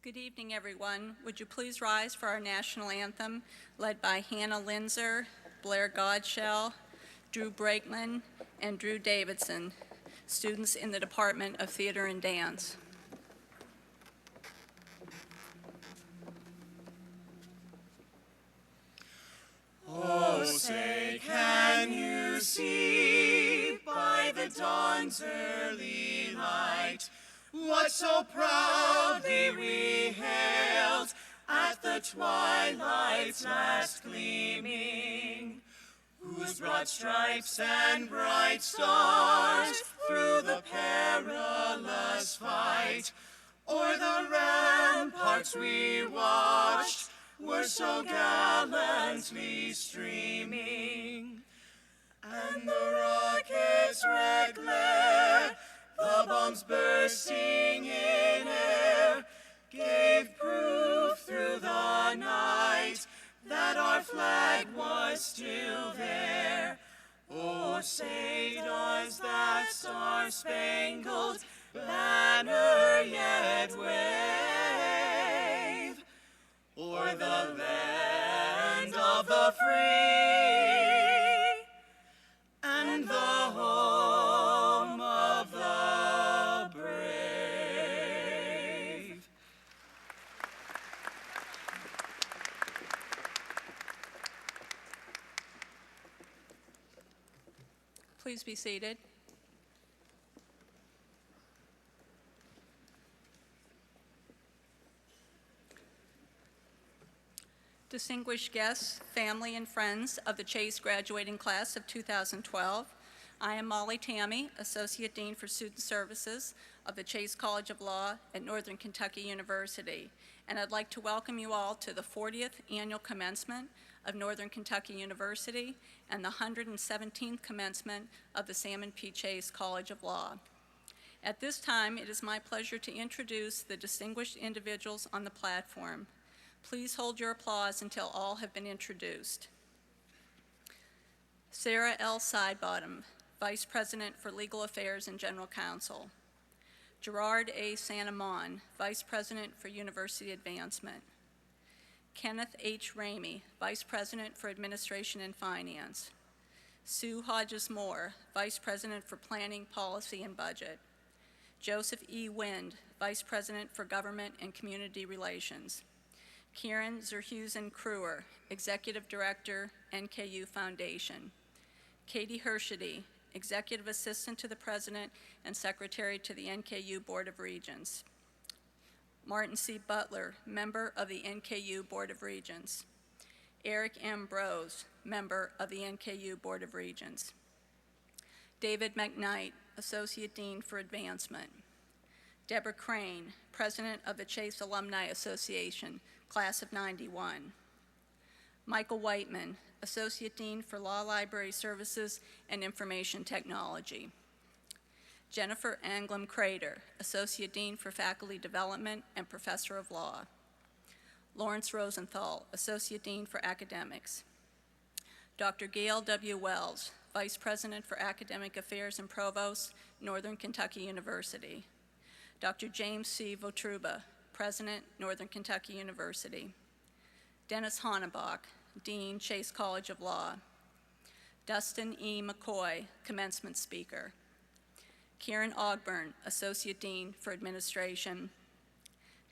Good evening, everyone. Would you please rise for our national anthem, led by Hannah Linzer, Blair Godshell, Drew Brakeman, and Drew Davidson, students in the Department of Theater and Dance. Oh, say, can you see by the dawn's early light what so proudly we hailed at the twilight's last gleaming, whose broad stripes and bright stars through the perilous fight o'er the ramparts we watched were so gallantly streaming, and the rocket's red glare, the bombs bursting in air, gave proof through the night that our flag was still there. Oh, say does that star-spangled banner yet wave o'er the land of the free and the home of the brave. Please be seated. Distinguished guests, family, and friends of the Chase graduating class of 2012, I am Molly Tammy, Associate Dean for Student Services of the Chase College of Law at Northern Kentucky University, and I'd like to welcome you all to the 40th Annual Commencement of Northern Kentucky University and the 117th Commencement of the Salmon P. Chase College of Law. At this time, it is my pleasure to introduce the distinguished individuals on the platform. Please hold your applause until all have been introduced. Sarah L. Sidebottom, Vice President for Legal Affairs and General Counsel. Gerard A. Sanamon, Vice President for University Advancement. Kenneth H. Ramey, Vice President for Administration and Finance. Sue Hodges Moore, Vice President for Planning, Policy, and Budget. Joseph E. Wind, Vice President for Government and Community Relations. Kieran Zerhusen Kruer, Executive Director, NKU Foundation. Katie Hershedy, Executive Assistant to the President and Secretary to the NKU Board of Regents. Martin C. Butler, Member of the NKU Board of Regents. Eric M. Brose, Member of the NKU Board of Regents. David McKnight, Associate Dean for Advancement. Deborah Crane, President of the Chase Alumni Association, Class of '91. Michael Whiteman, Associate Dean for Law Library Services and Information Technology. Jennifer Anglem Crater, Associate Dean for Faculty Development and Professor of Law. Lawrence Rosenthal, Associate Dean for Academics. Dr. Gail W. Wells, Vice President for Academic Affairs and Provost, Northern Kentucky University. Dr. James C. Votruba, President, Northern Kentucky University. Dennis Honnebach, Dean, Chase College of Law. Dustin E. McCoy, Commencement Speaker. Karen Ogburn, Associate Dean for Administration.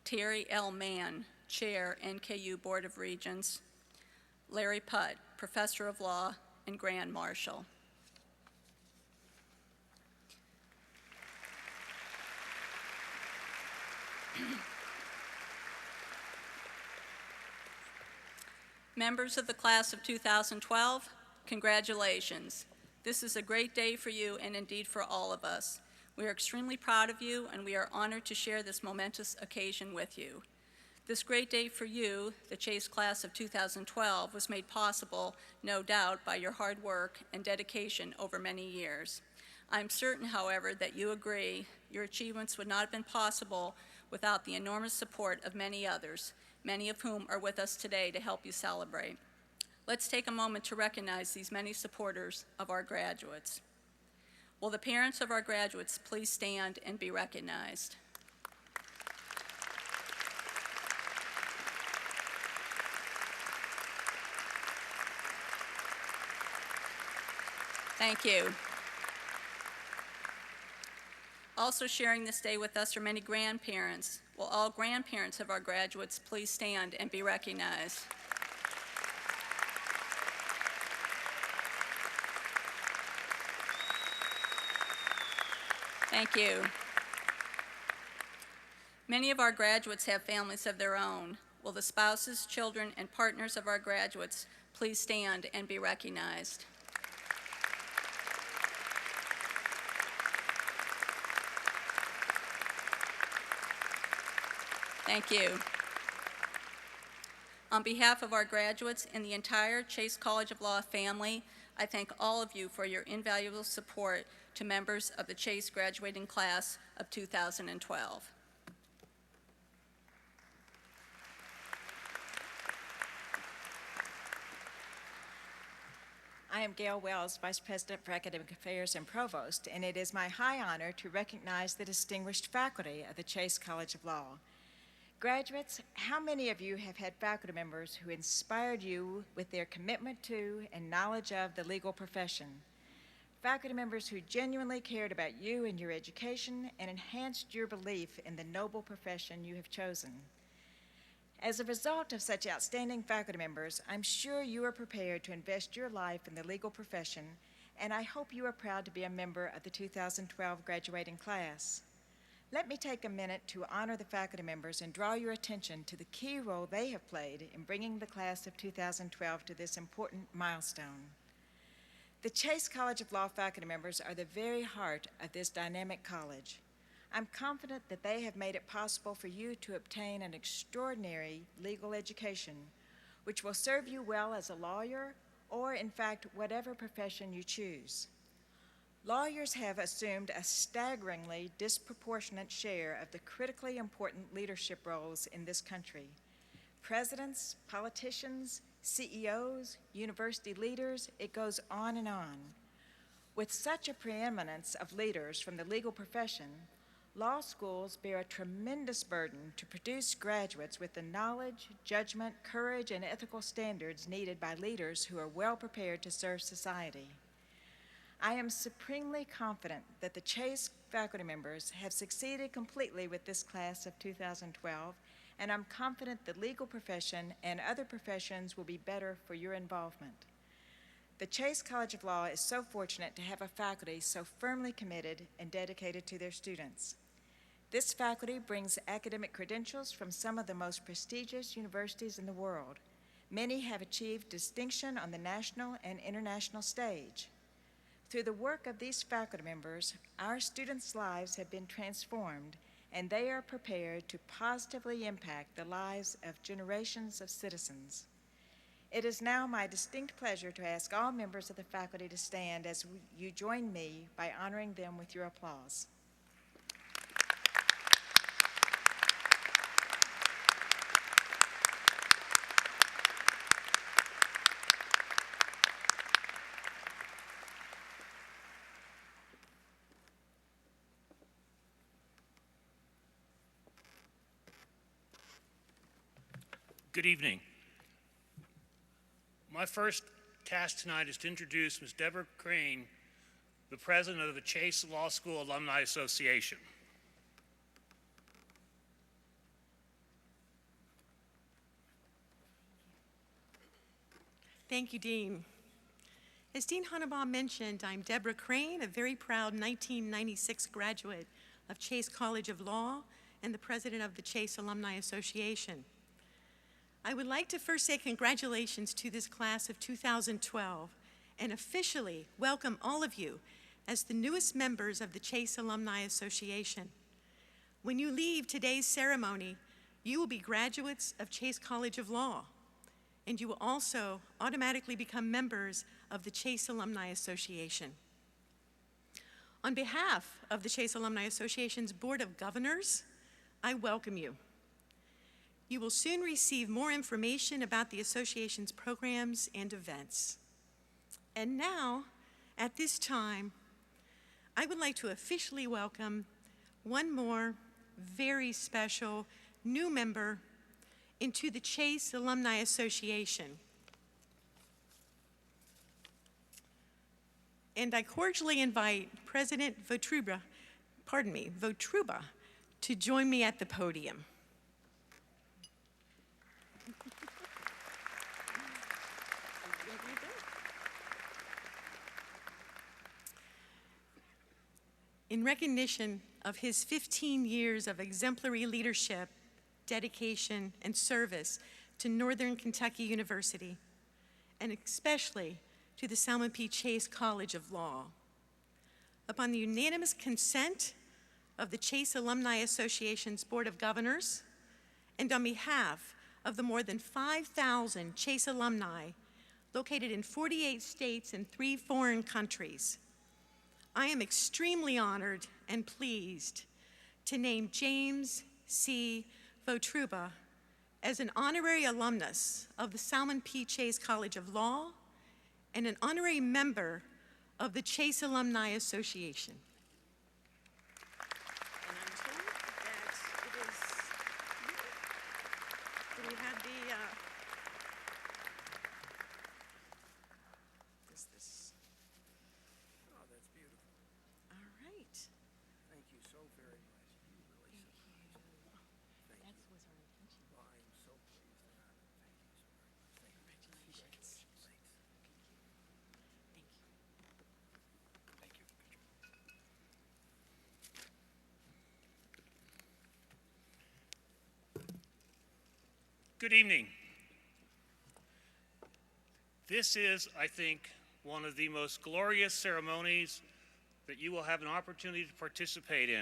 Terry L. Mann, Chair, NKU Board of Regents. Larry Putt, Professor of Law and Grand Marshal. Members of the class of 2012, congratulations. This is a great day for you and indeed for all of us. We are extremely proud of you and we are honored to share this momentous occasion with you. This great day for you, the Chase class of 2012, was made possible, no doubt, by your hard work and dedication over many years. I'm certain, however, that you agree your achievements would not have been possible without the enormous support of many others, many of whom are with us today to help you celebrate. Let's take a moment to recognize these many supporters of our graduates. Will the parents of our graduates please stand and be recognized? Thank you. Also sharing this day with us are many grandparents. Will all grandparents of our graduates please stand and be recognized? Thank you. Many of our graduates have families of their own. Will the spouses, children, and partners of our graduates please stand and be recognized? Thank you. On behalf of our graduates and the entire Chase College of Law family, I thank all of you for your invaluable support to members of the Chase graduating class of 2012. I am Gail Wells, Vice President for Academic Affairs and Provost, and it is my high honor to recognize the distinguished faculty of the Chase College of Law. Graduates, how many of you have had faculty members who inspired you with their commitment to and knowledge of the legal profession? Faculty members who genuinely cared about you and your education and enhanced your belief in the noble profession you have chosen. As a result of such outstanding faculty members, I'm sure you are prepared to invest your life in the legal profession, and I hope you are proud to be a member of the 2012 graduating class. Let me take a minute to honor the faculty members and draw your attention to the key role they have played in bringing the class of 2012 to this important milestone. The Chase College of Law faculty members are the very heart of this dynamic college. I'm confident that they have made it possible for you to obtain an extraordinary legal education, which will serve you well as a lawyer or, in fact, whatever profession you choose. Lawyers have assumed a staggeringly disproportionate share of the critically important leadership roles in this country. Presidents, politicians, CEOs, university leaders, it goes on and on. With such a preeminence of leaders from the legal profession, law schools bear a tremendous burden to produce graduates with the knowledge, judgment, courage, and ethical standards needed by leaders who are well prepared to serve society. I am supremely confident that the Chase faculty members have succeeded completely with this class of 2012, and I'm confident the legal profession and other professions will be better for your involvement. The Chase College of Law is so fortunate to have a faculty so firmly committed and dedicated to their students. This faculty brings academic credentials from some of the most prestigious universities in the world. Many have achieved distinction on the national and international stage. Through the work of these faculty members, our students' lives have been transformed, and they are prepared to positively impact the lives of generations of citizens. It is now my distinct pleasure to ask all members of the faculty to stand as you join me by honoring them with your applause. Good evening. My first task tonight is to introduce Ms. Deborah Crane, the president of the Chase Law School Alumni Association. Thank you, Dean. As Dean Honeybaum mentioned, I'm Deborah Crane, a very proud 1996 graduate of Chase College of Law and the president of the Chase Alumni Association. I would like to first say congratulations to this class of 2012 and officially welcome all of you as the newest members of the Chase Alumni Association. When you leave today's ceremony, you will be graduates of Chase College of Law, and you will also automatically become members of the Chase Alumni Association. On behalf of the Chase Alumni Association's Board of Governors, I welcome you. You will soon receive more information about the association's programs and events. And now, at this time, I would like to officially welcome one more very special new member into the Chase Alumni Association. and I cordially invite President Votruba to join me at the podium. In recognition of his 15 years of exemplary leadership, dedication, and service to Northern Kentucky University, and especially to the Salmon P. Chase College of Law. Upon the unanimous consent of the Chase Alumni Association's Board of Governors, and on behalf of the more than 5,000 Chase alumni located in 48 states and 3 foreign countries, I am extremely honored and pleased to name James C. Votruba as an honorary alumnus of the Salmon P. Chase College of Law and an honorary member of the Chase Alumni Association. And I'm told that it is, do we have the, is this? Oh, that's beautiful. All right. Thank you so very much. You really surprised me. Thank you. That was our intention. Well, I am so pleased and honored. Thank you so very much. Congratulations. Thanks. Thank you. Thank you. Good evening. This is, I think, one of the most glorious ceremonies that you will have an opportunity to participate in.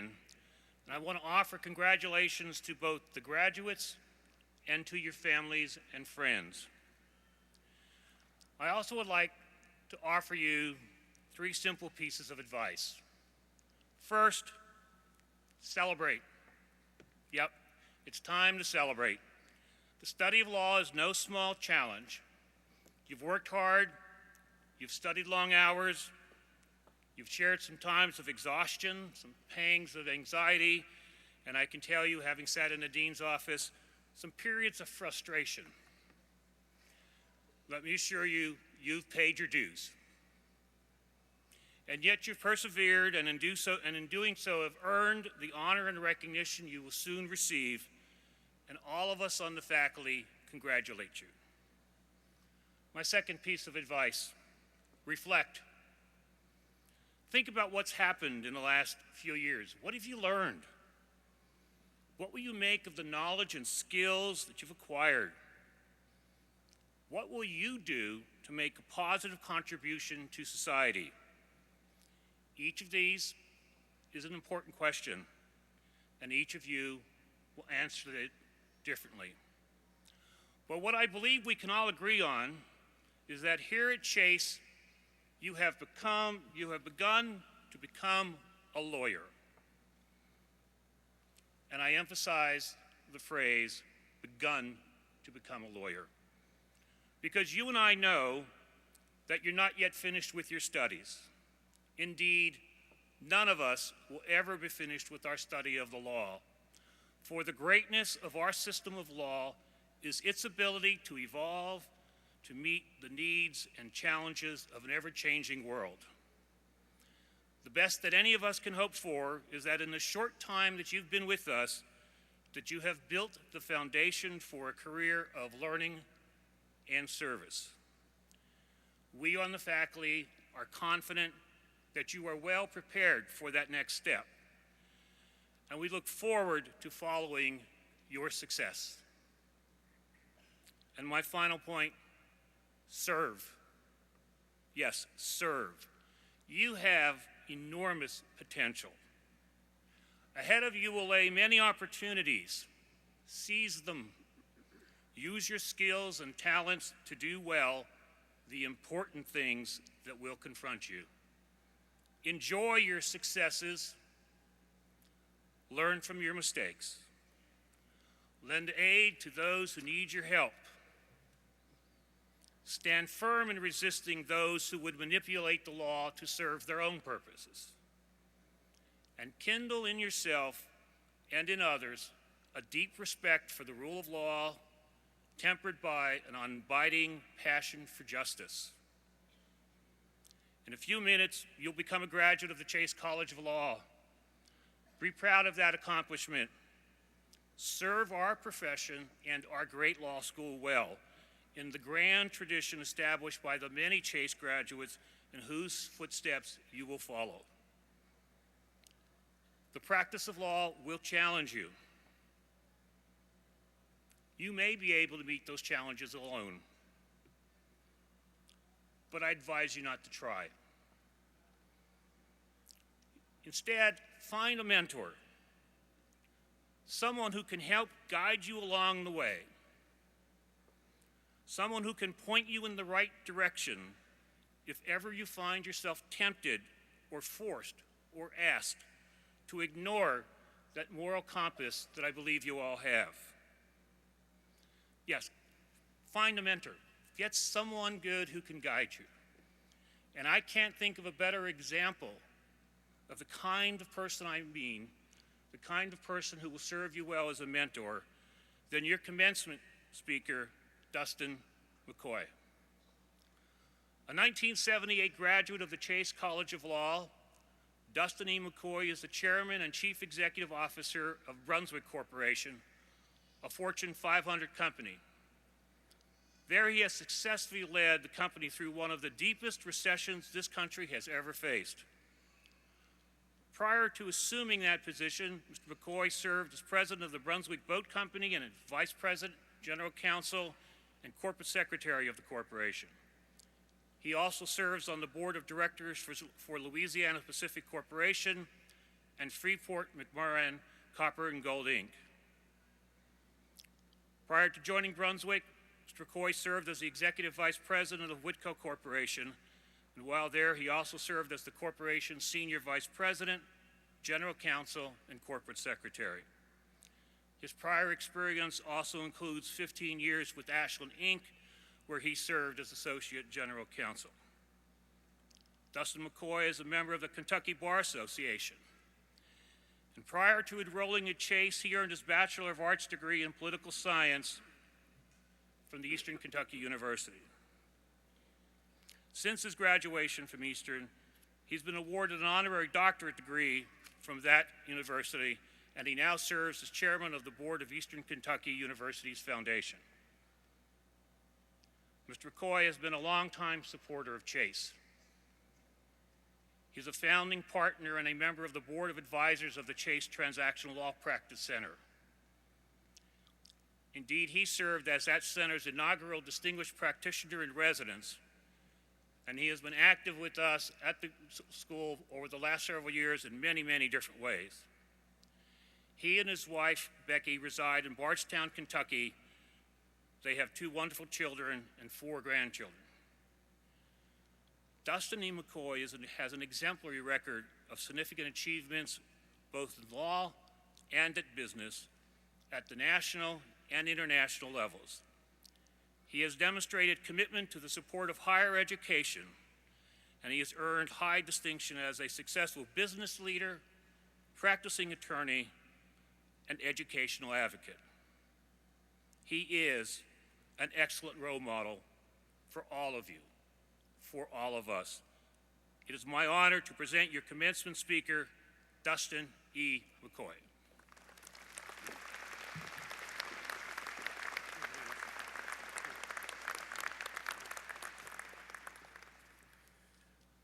And I want to offer congratulations to both the graduates and to your families and friends. I also would like to offer you 3 simple pieces of advice. First, celebrate. Yep, it's time to celebrate. The study of law is no small challenge. You've worked hard, you've studied long hours, you've shared some times of exhaustion, some pangs of anxiety, and I can tell you, having sat in the dean's office, some periods of frustration. Let me assure you, you've paid your dues. And yet you've persevered, and in doing so have earned the honor and recognition you will soon receive, and all of us on the faculty congratulate you. My second piece of advice, reflect. Think about what's happened in the last few years. What have you learned? What will you make of the knowledge and skills that you've acquired? What will you do to make a positive contribution to society? Each of these is an important question, and each of you will answer it differently. But what I believe we can all agree on is that here at Chase, you have begun to become a lawyer. And I emphasize the phrase, begun to become a lawyer. Because you and I know that you're not yet finished with your studies. Indeed, none of us will ever be finished with our study of the law. For the greatness of our system of law is its ability to evolve to meet the needs and challenges of an ever-changing world. The best that any of us can hope for is that in the short time that you've been with us, that you have built the foundation for a career of learning and service. We on the faculty are confident that you are well prepared for that next step, and we look forward to following your success. And my final point, serve. Yes, serve. You have enormous potential. Ahead of you will lay many opportunities. Seize them. Use your skills and talents to do well the important things that will confront you. Enjoy your successes. Learn from your mistakes. Lend aid to those who need your help. Stand firm in resisting those who would manipulate the law to serve their own purposes. And kindle in yourself and in others a deep respect for the rule of law, tempered by an unbiding passion for justice. In a few minutes, you'll become a graduate of the Chase College of Law. Be proud of that accomplishment. Serve our profession and our great law school well in the grand tradition established by the many Chase graduates in whose footsteps you will follow. The practice of law will challenge you. You may be able to meet those challenges alone, but I advise you not to try. Instead, find a mentor, someone who can help guide you along the way, someone who can point you in the right direction if ever you find yourself tempted or forced or asked to ignore that moral compass that I believe you all have. Yes, find a mentor. Get someone good who can guide you. And I can't think of a better example of the kind of person I mean, the kind of person who will serve you well as a mentor, than your commencement speaker, Dustin McCoy. A 1978 graduate of the Chase College of Law, Dustin E. McCoy is the chairman and chief executive officer of Brunswick Corporation, a Fortune 500 company. There he has successfully led the company through one of the deepest recessions this country has ever faced. Prior to assuming that position, Mr. McCoy served as president of the Brunswick Boat Company and as vice president, general counsel, and corporate secretary of the corporation. He also serves on the board of directors for Louisiana Pacific Corporation and Freeport McMoran Copper and Gold, Inc. Prior to joining Brunswick, Mr. McCoy served as the executive vice president of Whitco Corporation, and while there, he also served as the corporation's senior vice president, general counsel, and corporate secretary. His prior experience also includes 15 years with Ashland, Inc., where he served as associate general counsel. Dustin McCoy is a member of the Kentucky Bar Association. And prior to enrolling at Chase, he earned his Bachelor of Arts degree in political science from the Eastern Kentucky University. Since his graduation from Eastern, he's been awarded an honorary doctorate degree from that university, and he now serves as chairman of the board of Eastern Kentucky University's foundation. Mr. McCoy has been a longtime supporter of Chase. He's a founding partner and a member of the board of advisors of the Chase Transactional Law Practice Center. Indeed, he served as that center's inaugural distinguished practitioner in residence, and he has been active with us at the school over the last several years in many, many different ways. He and his wife, Becky, reside in Bardstown, Kentucky. They have 2 wonderful children and 4 grandchildren. Dustin E. McCoy has an exemplary record of significant achievements both in law and at business at the national and international levels. He has demonstrated commitment to the support of higher education, and he has earned high distinction as a successful business leader, practicing attorney, and educational advocate. He is an excellent role model for all of you, for all of us. It is my honor to present your commencement speaker, Dustin E. McCoy.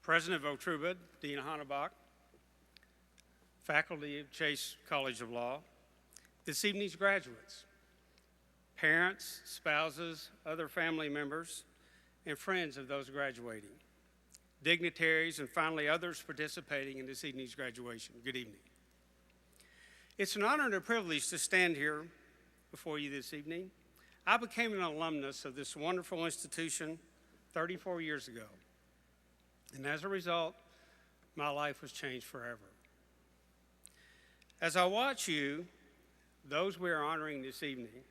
President Votrubad, Dean Hannebach, faculty of Chase College of Law, this evening's graduates, parents, spouses, other family members, and friends of those graduating, dignitaries, and finally others participating in this evening's graduation. Good evening. It's an honor and a privilege to stand here before you this evening. I became an alumnus of this wonderful institution 34 years ago, and as a result, my life was changed forever. As I watch you, those we are honoring this evening,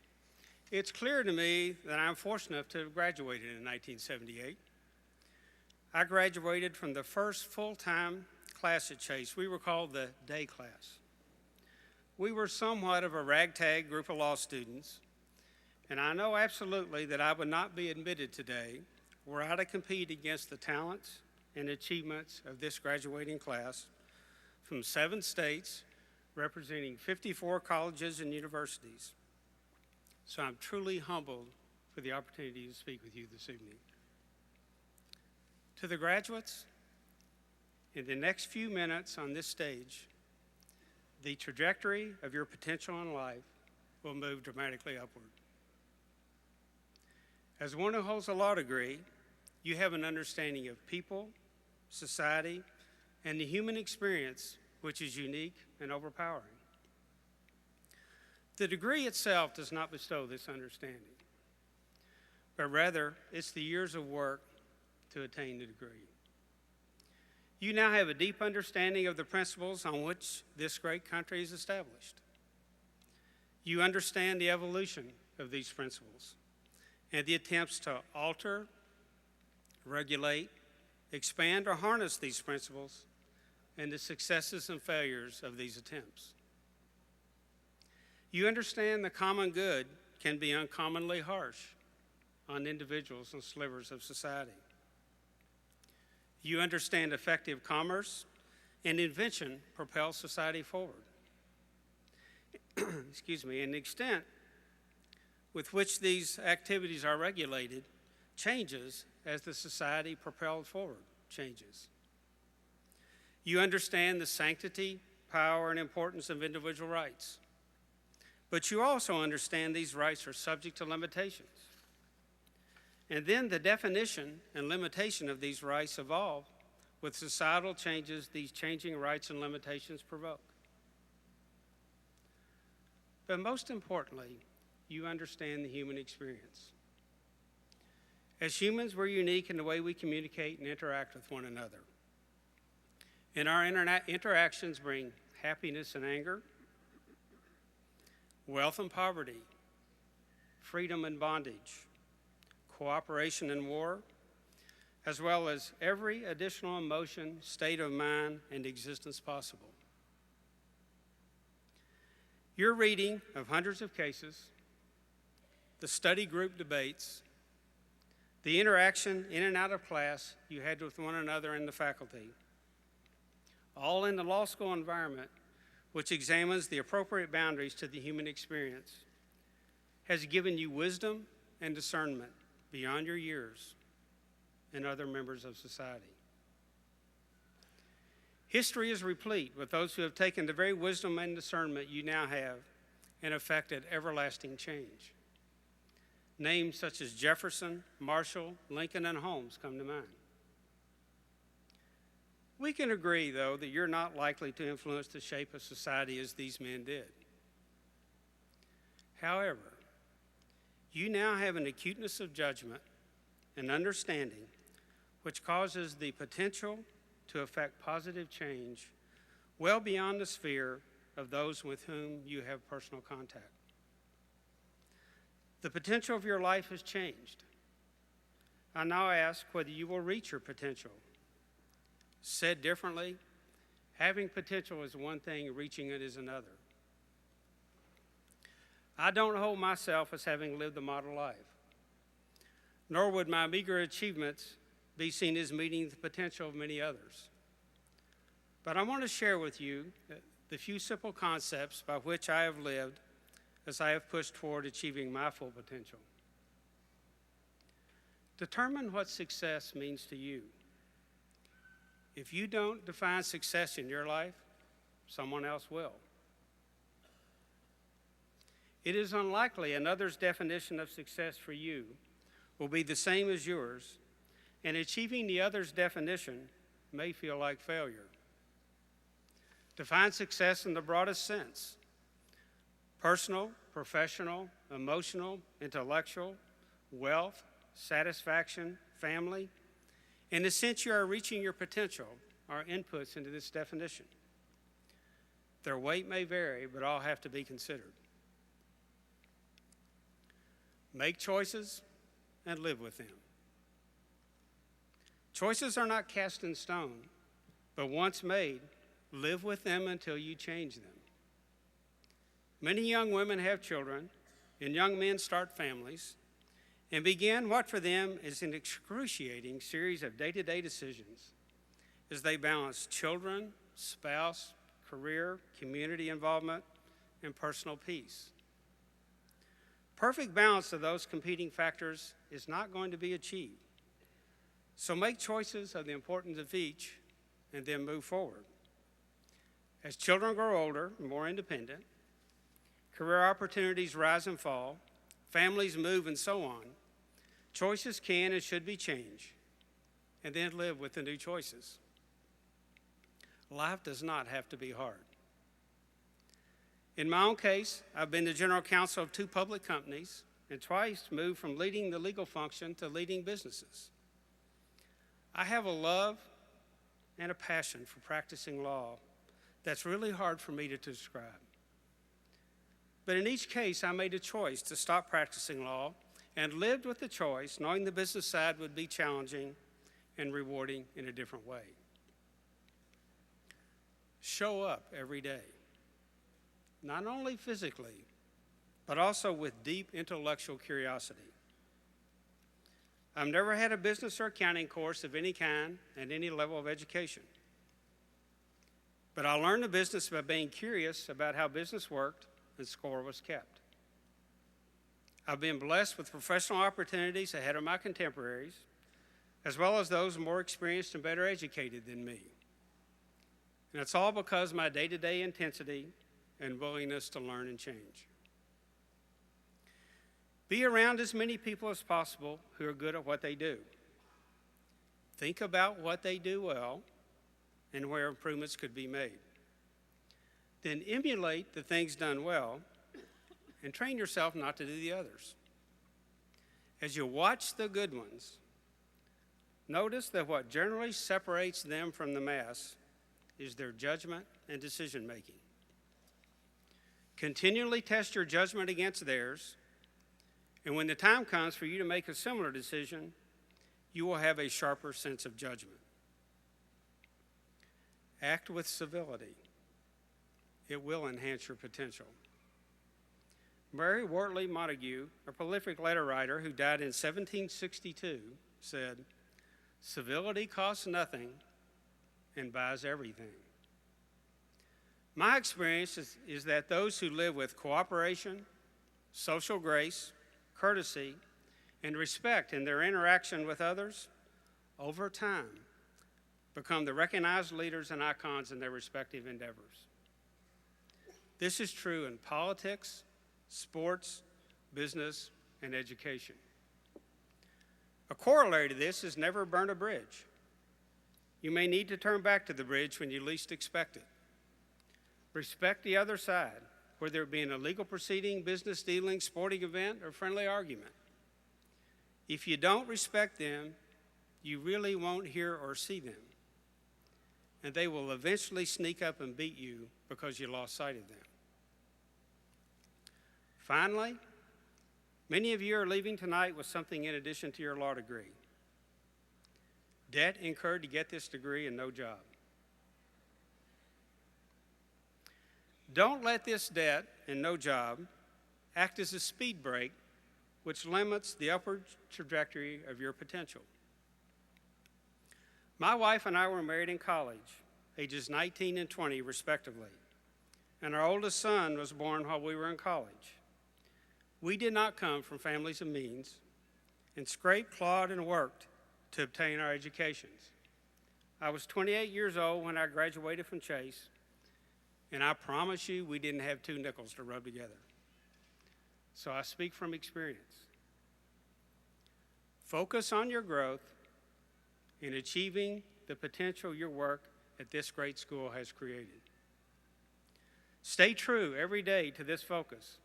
it's clear to me that I'm fortunate enough to have graduated in 1978. I graduated from the first full-time class at Chase. We were called the day class. We were somewhat of a ragtag group of law students, and I know absolutely that I would not be admitted today were I to compete against the talents, and achievements of this graduating class from 7 states, representing 54 colleges and universities. So I'm truly humbled for the opportunity to speak with you this evening. To the graduates, in the next few minutes on this stage, the trajectory of your potential in life will move dramatically upward. As one who holds a law degree, you have an understanding of people, society, and the human experience, which is unique and overpowering. The degree itself does not bestow this understanding, but rather it's the years of work to attain the degree. You now have a deep understanding of the principles on which this great country is established. You understand the evolution of these principles and the attempts to alter, regulate, expand, or harness these principles, and the successes and failures of these attempts. You understand the common good can be uncommonly harsh on individuals and slivers of society. You understand effective commerce and invention propel society forward. And the extent with which these activities are regulated changes as the society propelled forward changes. You understand the sanctity, power, and importance of individual rights. But you also understand these rights are subject to limitations. And then the definition and limitation of these rights evolve with societal changes these changing rights and limitations provoke. But most importantly, you understand the human experience. As humans, we're unique in the way we communicate and interact with one another. And our interactions bring happiness and anger, wealth and poverty, freedom and bondage, cooperation and war, as well as every additional emotion, state of mind, and existence possible. Your reading of hundreds of cases, the study group debates, the interaction in and out of class you had with one another and the faculty, all in the law school environment, which examines the appropriate boundaries to the human experience, has given you wisdom and discernment beyond your years and other members of society. History is replete with those who have taken the very wisdom and discernment you now have and effected everlasting change. Names such as Jefferson, Marshall, Lincoln, and Holmes come to mind. We can agree, though, that you're not likely to influence the shape of society as these men did. However, you now have an acuteness of judgment and understanding which causes the potential to affect positive change well beyond the sphere of those with whom you have personal contact. The potential of your life has changed. I now ask whether you will reach your potential. Said differently, having potential is one thing, reaching it is another. I don't hold myself as having lived the model life, nor would my meager achievements be seen as meeting the potential of many others. But I want to share with you the few simple concepts by which I have lived as I have pushed toward achieving my full potential. Determine what success means to you. If you don't define success in your life, someone else will. It is unlikely another's definition of success for you will be the same as yours, and achieving the other's definition may feel like failure. Define success in the broadest sense: personal, professional, emotional, intellectual, wealth, satisfaction, family. In the sense you are reaching your potential are inputs into this definition. Their weight may vary, but all have to be considered. Make choices and live with them. Choices are not cast in stone, but once made, live with them until you change them. Many young women have children, and young men start families, and begin what for them is an excruciating series of day-to-day decisions as they balance children, spouse, career, community involvement, and personal peace. Perfect balance of those competing factors is not going to be achieved. So make choices of the importance of each and then move forward. As children grow older and more independent, career opportunities rise and fall, families move, and so on, choices can and should be changed, and then live with the new choices. Life does not have to be hard. In my own case, I've been the general counsel of 2 public companies and twice moved from leading the legal function to leading businesses. I have a love and a passion for practicing law that's really hard for me to describe. But in each case, I made a choice to stop practicing law and lived with the choice, knowing the business side would be challenging and rewarding in a different way. Show up every day, not only physically, but also with deep intellectual curiosity. I've never had a business or accounting course of any kind at any level of education. But I learned the business by being curious about how business worked and score was kept. I've been blessed with professional opportunities ahead of my contemporaries, as well as those more experienced and better educated than me. And it's all because of my day-to-day intensity and willingness to learn and change. Be around as many people as possible who are good at what they do. Think about what they do well and where improvements could be made. Then emulate the things done well and train yourself not to do the others. As you watch the good ones, notice that what generally separates them from the mass is their judgment and decision making. Continually test your judgment against theirs, and when the time comes for you to make a similar decision, you will have a sharper sense of judgment. Act with civility. It will enhance your potential. Mary Wortley Montague, a prolific letter writer who died in 1762, said, "Civility costs nothing and buys everything." My experience is that those who live with cooperation, social grace, courtesy, and respect in their interaction with others, over time, become the recognized leaders and icons in their respective endeavors. This is true in politics, sports, business, and education. A corollary to this is never burn a bridge. You may need to turn back to the bridge when you least expect it. Respect the other side, whether it be in a legal proceeding, business dealing, sporting event, or friendly argument. If you don't respect them, you really won't hear or see them, and they will eventually sneak up and beat you because you lost sight of them. Finally, many of you are leaving tonight with something in addition to your law degree. Debt incurred to get this degree and no job. Don't let this debt and no job act as a speed brake which limits the upward trajectory of your potential. My wife and I were married in college, ages 19 and 20 respectively, and our oldest son was born while we were in college. We did not come from families of means and scraped, clawed, and worked to obtain our educations. I was 28 years old when I graduated from Chase, and I promise you we didn't have 2 nickels to rub together. So I speak from experience. Focus on your growth in achieving the potential your work at this great school has created. Stay true every day to this focus.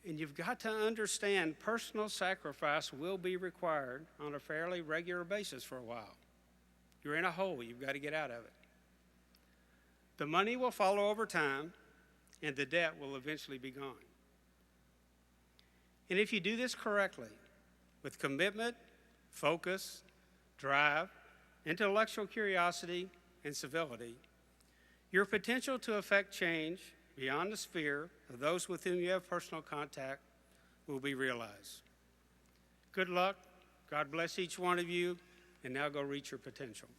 And you've got to understand personal sacrifice will be required on a fairly regular basis for a while. You're in a hole, you've got to get out of it. The money will follow over time, and the debt will eventually be gone. And if you do this correctly, with commitment, focus, drive, intellectual curiosity, and civility, your potential to affect change beyond the sphere of those with whom you have personal contact will be realized. Good luck. God bless each one of you, and now go reach your potential.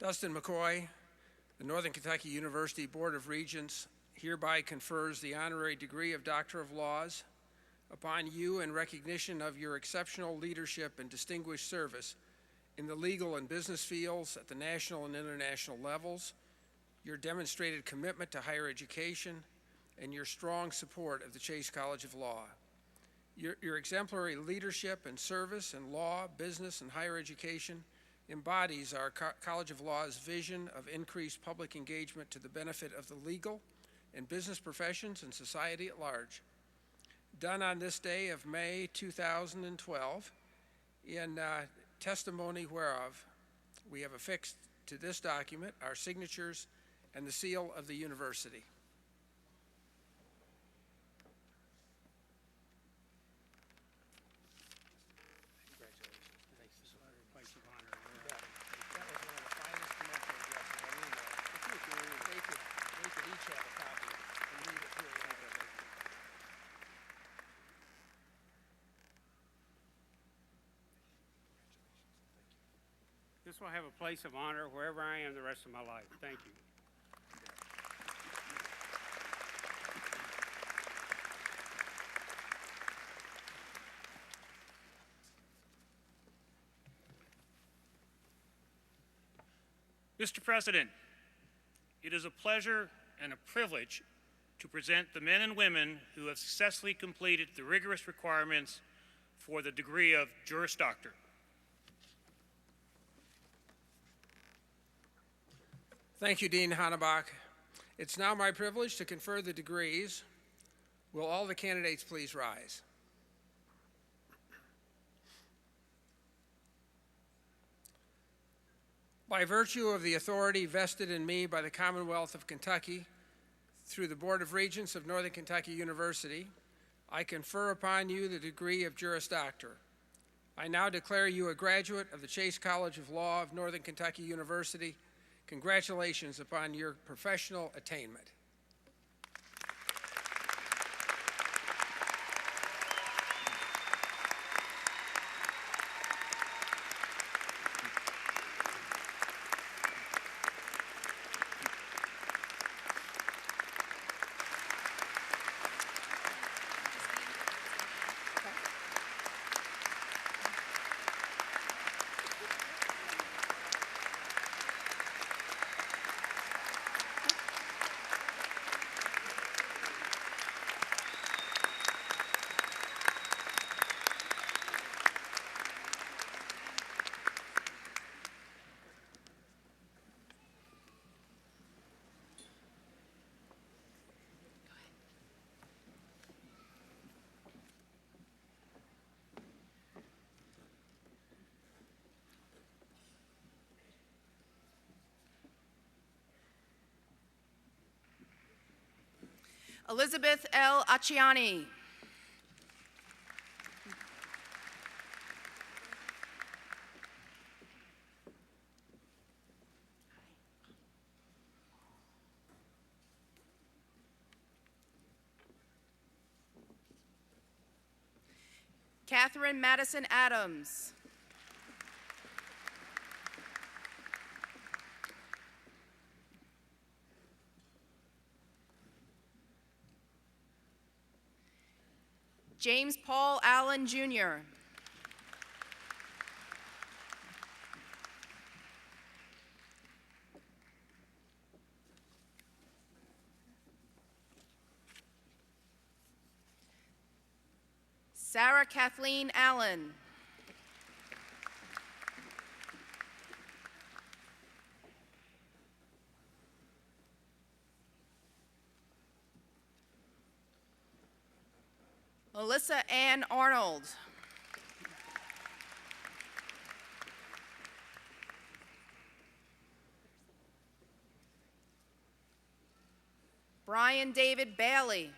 Dustin McCoy, the Northern Kentucky University Board of Regents hereby confers the honorary degree of Doctor of Laws upon you in recognition of your exceptional leadership and distinguished service in the legal and business fields at the national and international levels, your demonstrated commitment to higher education, and your strong support of the Chase College of Law. Your exemplary leadership and service in law, business, and higher education embodies our College of Law's vision of increased public engagement to the benefit of the legal and business professions and society at large. Done on this day of May 2012, in testimony whereof, we have affixed to this document our signatures and the seal of the university. This will have a place of honor wherever I am the rest of my life. Thank you. Mr. President, it is a pleasure and a privilege to present the men and women who have successfully completed the rigorous requirements for the degree of Juris Doctor. Thank you, Dean Hannebach. It's now my privilege to confer the degrees. Will all the candidates please rise? By virtue of the authority vested in me by the Commonwealth of Kentucky through the Board of Regents of Northern Kentucky University, I confer upon you the degree of Juris Doctor. I now declare you a graduate of the Chase College of Law of Northern Kentucky University. Congratulations upon your professional attainment. Elizabeth L. Acciani. Catherine Madison Adams. James Paul Allen, Jr. Sarah Kathleen Allen. Melissa Ann Arnold. Brian David Bailey.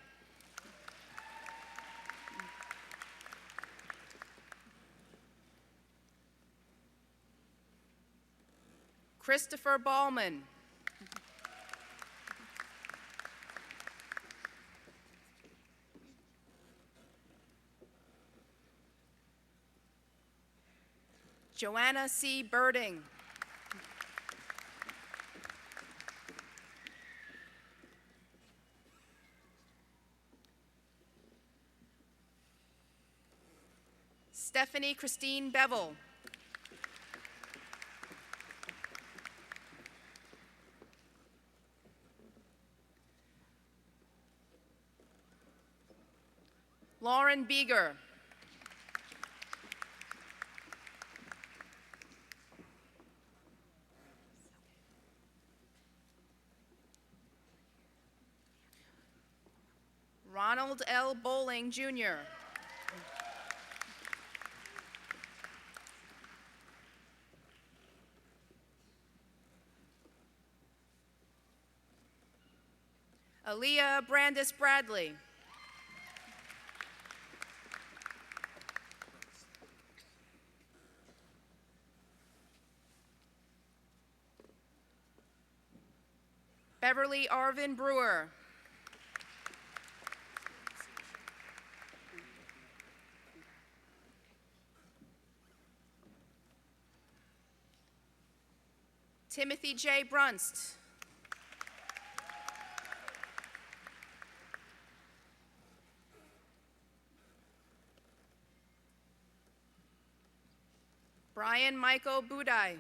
Christopher Ballman. Joanna C. Birding. Stephanie Christine Bevel. Lauren Beeger. Ronald L. Bowling, Jr. Aaliyah Brandis Bradley. Beverly Arvin Brewer. Timothy J. Brunst. Brian Michael Budai.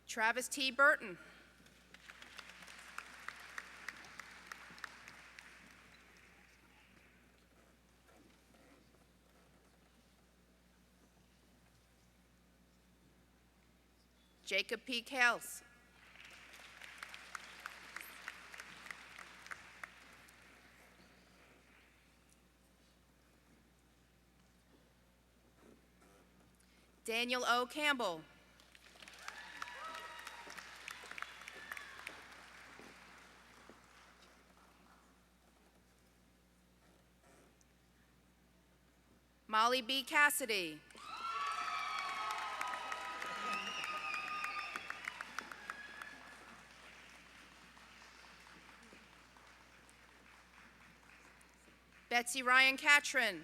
Travis T. Burton. Jacob P. Kels. Daniel O. Campbell. Molly B. Cassidy. Betsy Ryan Catron.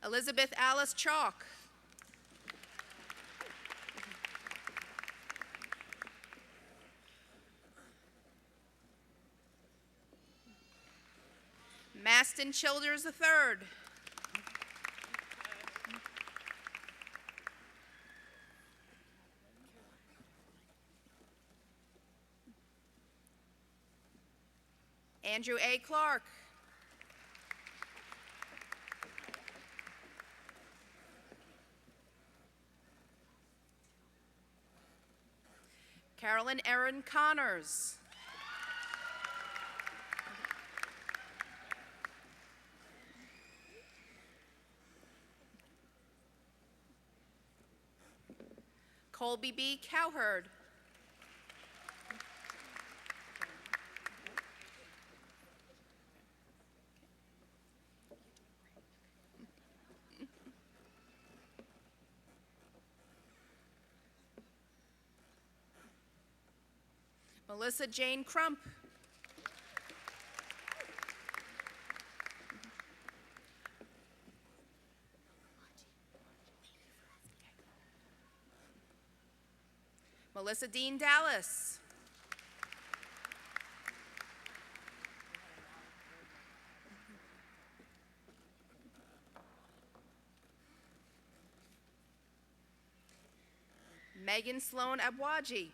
Elizabeth Alice Chalk. Maston Childers III. Andrew A. Clark. Carolyn Erin Connors. Colby B. Cowherd. Melissa Jane Crump. Melissa Dean Dallas. Megan Sloan Abwaji.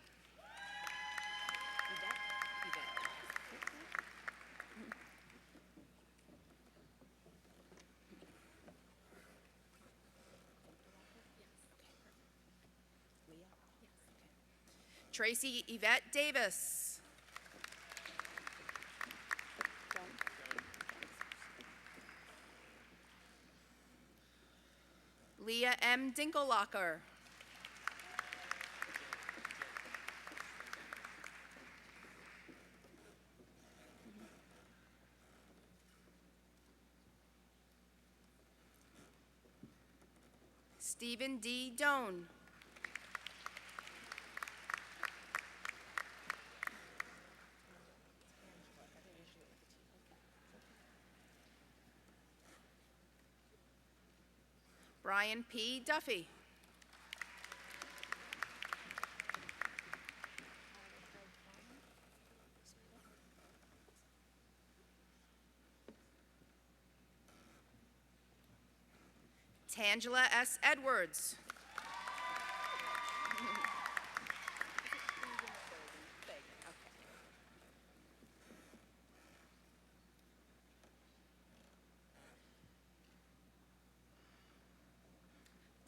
Tracy Yvette Davis. Leah M. Dinkellocker. Stephen D. Doan. Brian P. Duffy. Tangela S. Edwards.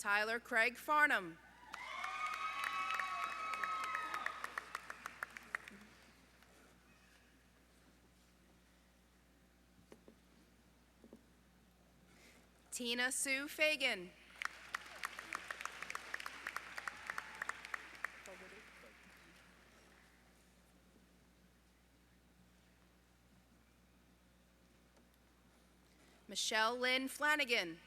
Tyler Craig Farnham. Tina Sue Fagan. Michelle Lynn Flanagan.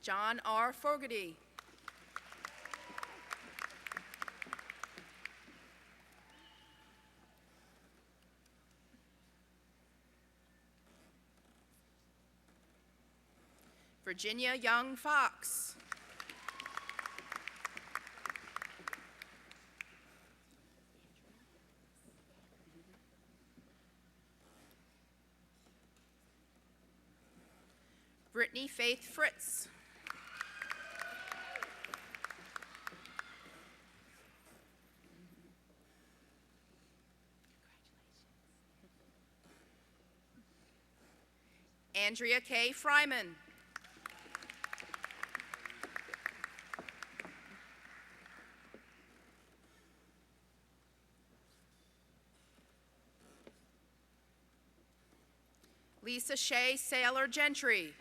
John R. Fogarty. Virginia Young Fox. Brittany Faith Fritz. Andrea K. Fryman. Lisa Shea Saylor Gentry.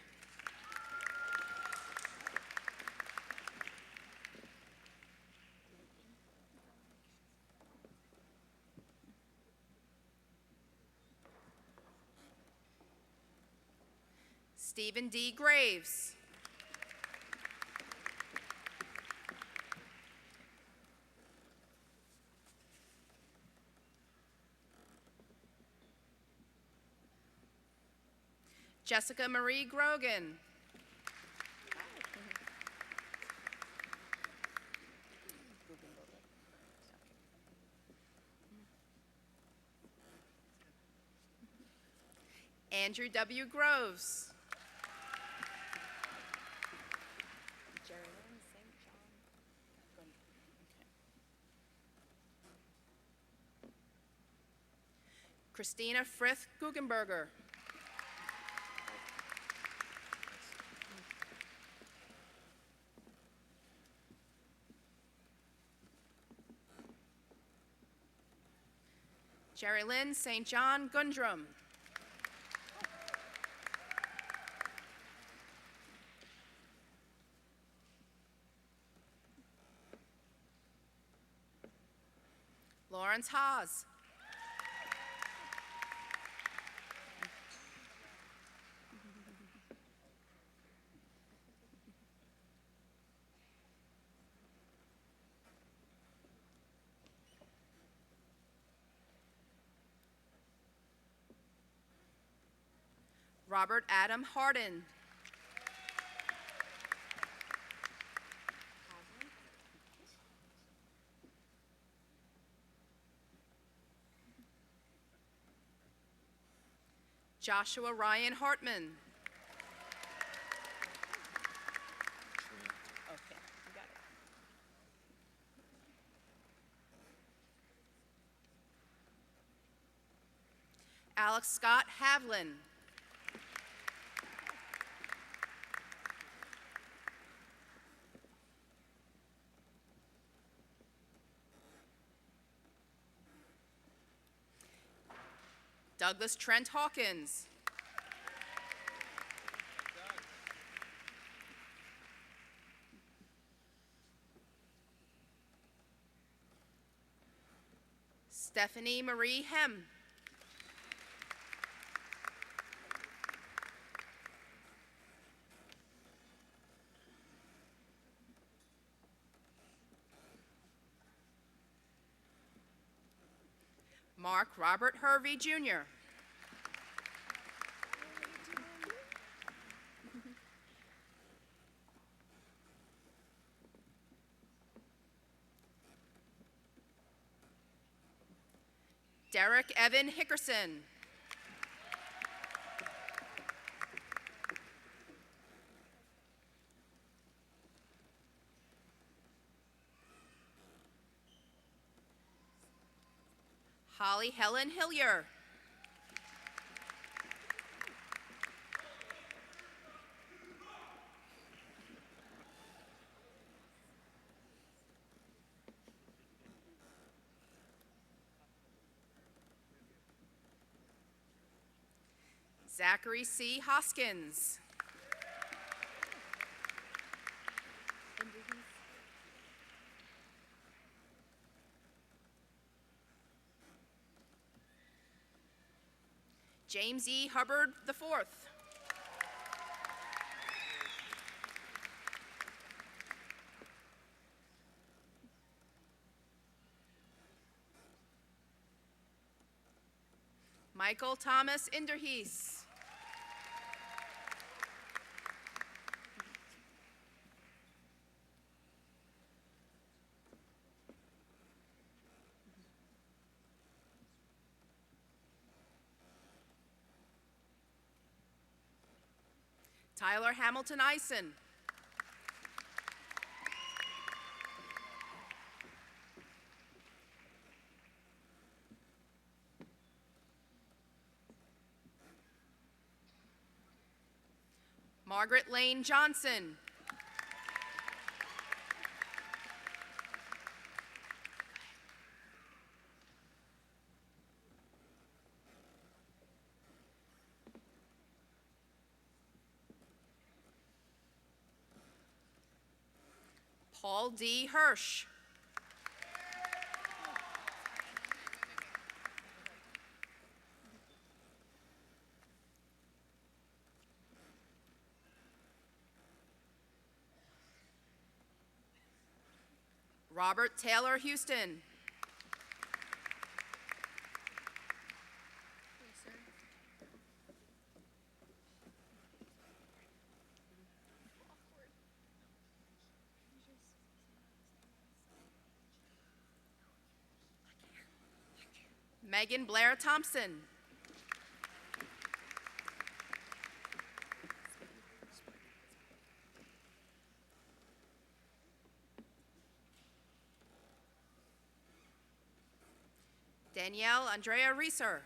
Stephen D. Graves. Jessica Marie Grogan. Andrew W. Groves. Christina Frith Guggenberger. Jerry Lynn St. John Gundrum. Lawrence Haas. Robert Adam Hardin. Joshua Ryan Hartman. Alex Scott Havlin. Douglas Trent Hawkins. Stephanie Marie Hem. Mark Robert Hervey, Jr. Derek Evan Hickerson. Holly Helen Hillier. Zachary C. Hoskins. James E. Hubbard IV. Michael Thomas Inderhees. Tyler Hamilton Eisen. Margaret Lane Johnson. Paul D. Hirsch. Robert Taylor Houston. Megan Blair Thompson. Danielle Andrea Reeser.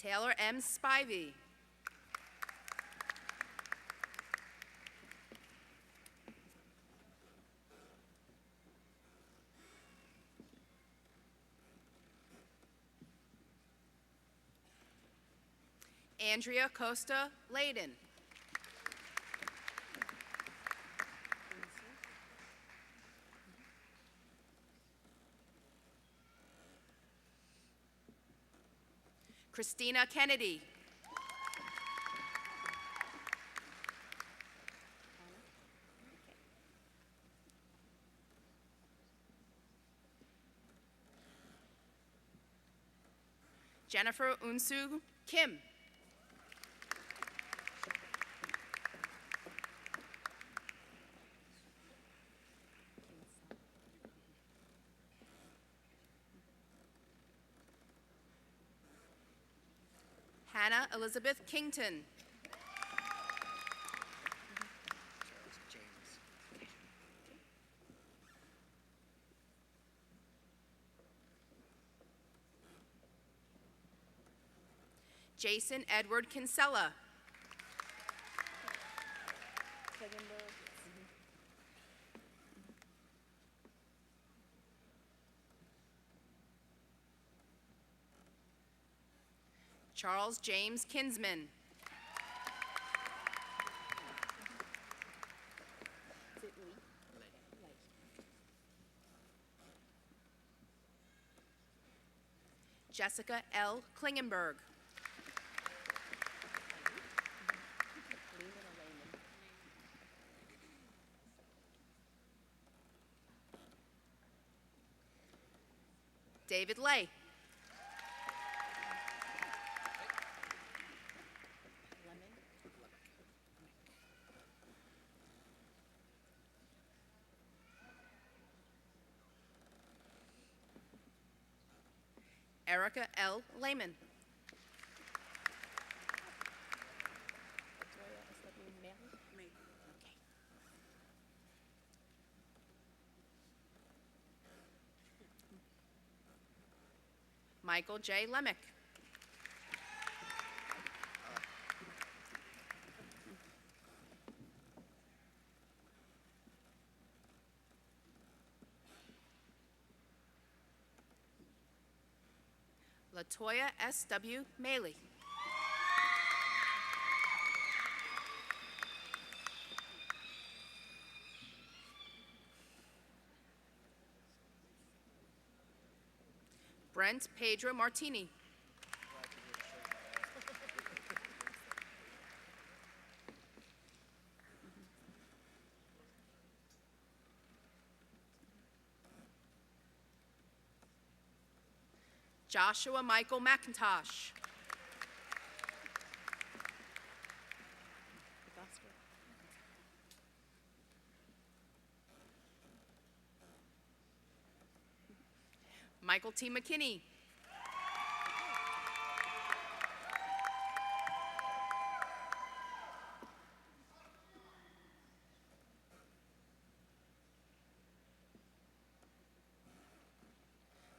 Taylor M. Spivey. Andrea Costa Layden. Christina Kennedy. Jennifer Unsu Kim. Hannah Elizabeth Kington. Jason Edward Kinsella. Charles James Kinsman. Jessica L. Klingenberg. David Lay. Erica L. Lehman. Michael J. Lemick. Latoya S.W. Maley. Brent Pedro Martini. Joshua Michael McIntosh. Michael T. McKinney.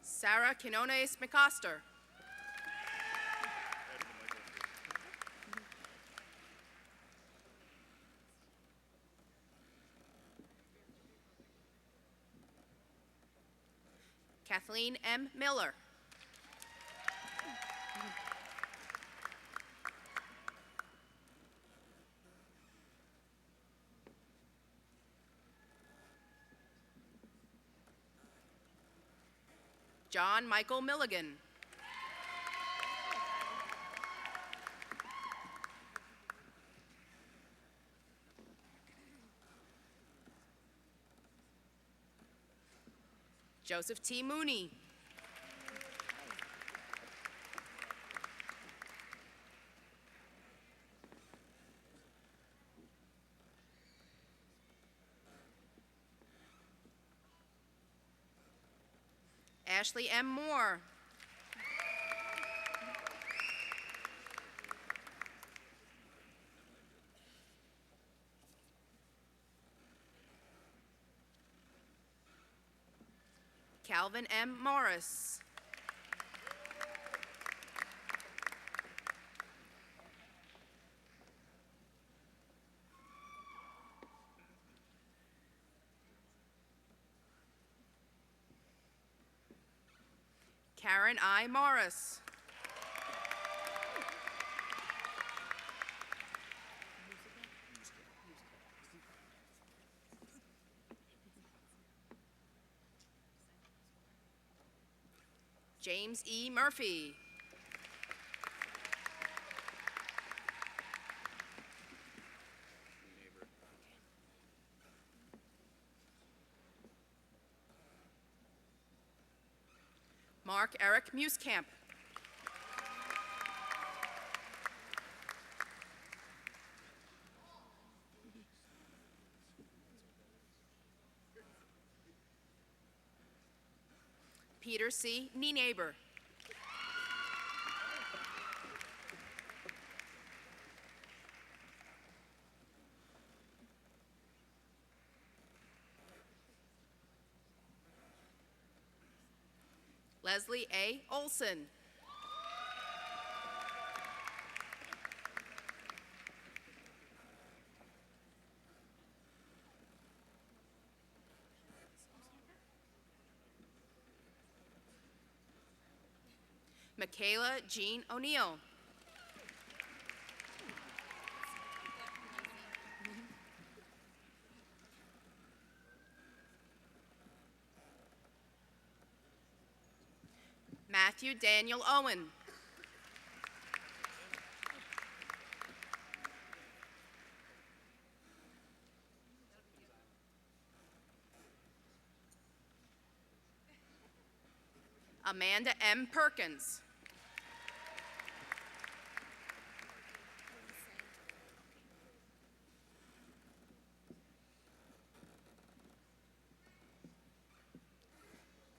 Sarah Quinones McCoster. Kathleen M. Miller. John Michael Milligan. Joseph T. Mooney. Ashley M. Moore. Calvin M. Morris. Karen I. Morris. James E. Murphy. Mark Eric Musecamp. Peter C. Nienaber. Leslie A. Olson. Michaela Jean O'Neill. Matthew Daniel Owen. Amanda M. Perkins.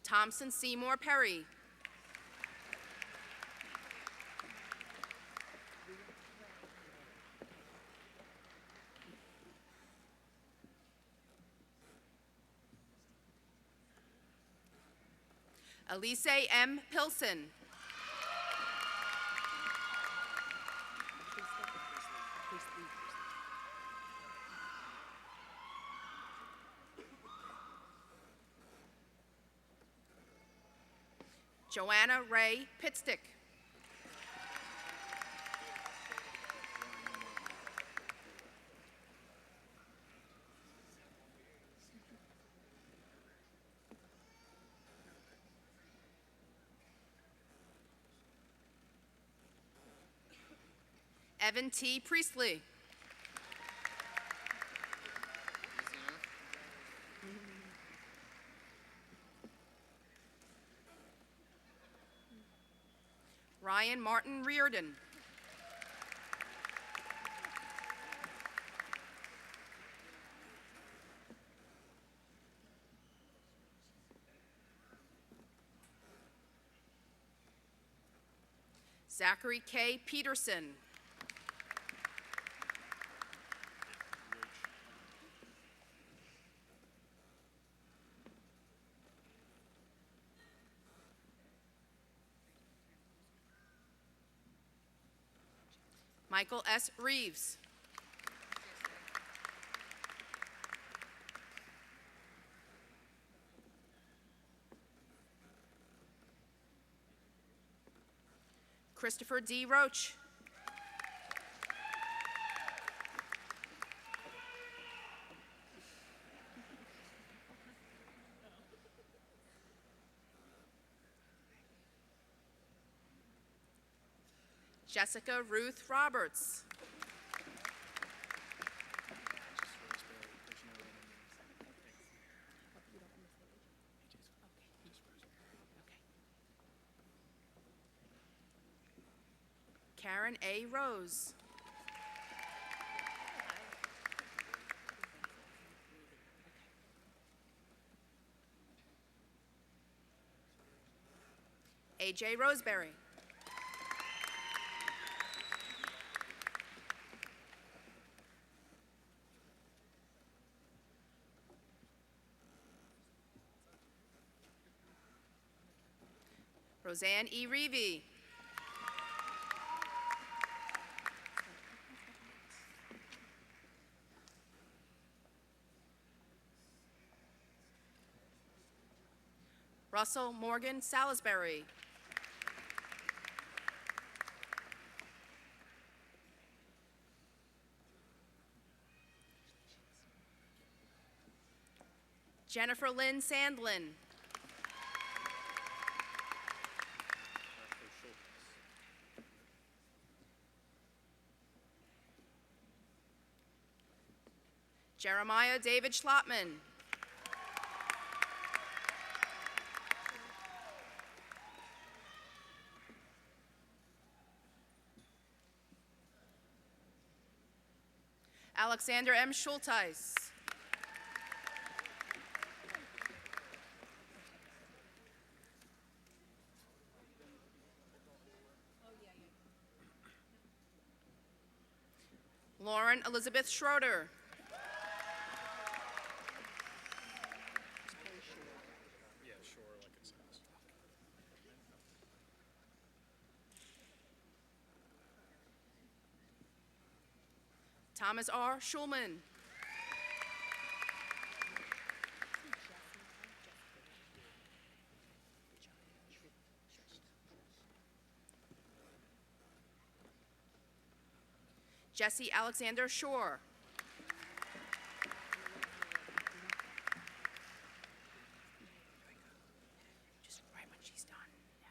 Thompson Seymour Perry. Elise M. Pilson. Joanna Ray Pitstick. Evan T. Priestley. Ryan Martin Reardon. Zachary K. Peterson. Michael S. Reeves. Christopher D. Roach. Jessica Ruth Roberts. Karen A. Rose. A.J. Roseberry. Roseanne E. Reevy. Russell Morgan Salisbury. Jennifer Lynn Sandlin. Jeremiah David Schlotman. Alexander M. Schulteis. Lauren Elizabeth Schroeder. Thomas R. Schulman. Jesse Alexander Shore. Just right when she's done. Yeah.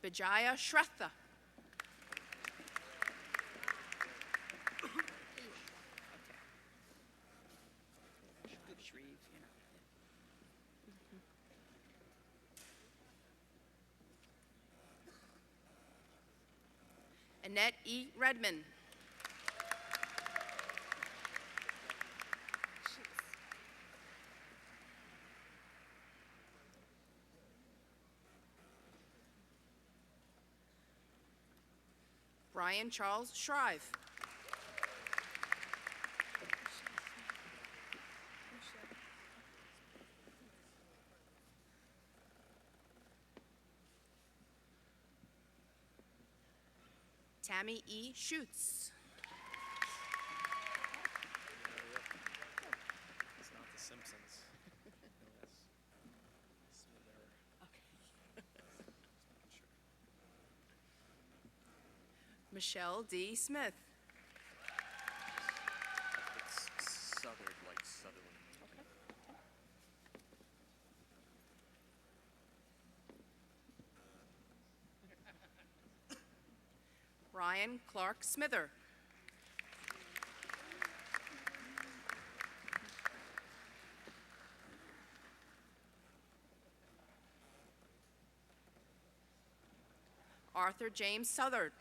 Vijaya Shretha. Annette E. Redmond. Brian Charles Shrive. Tammy E. Schutz. It's not The Simpsons. Michelle D. Smith. It's Southern, like Sutherland. Ryan Clark Smither. Arthur James Southard.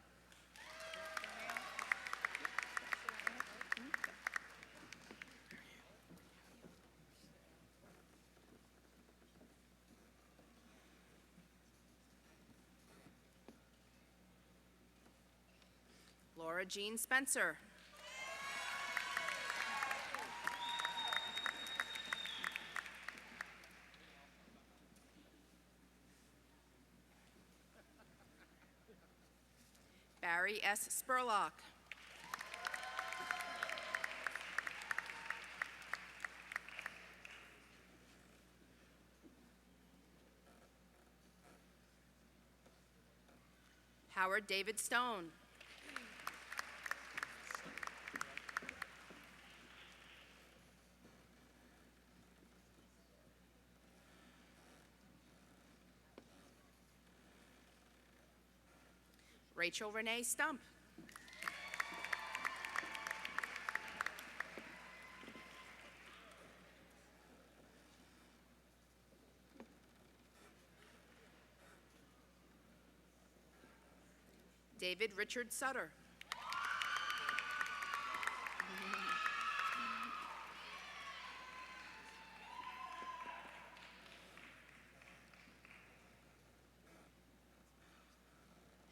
Laura Jean Spencer. Barry S. Spurlock. Howard David Stone. Rachel Renee Stump. David Richard Sutter.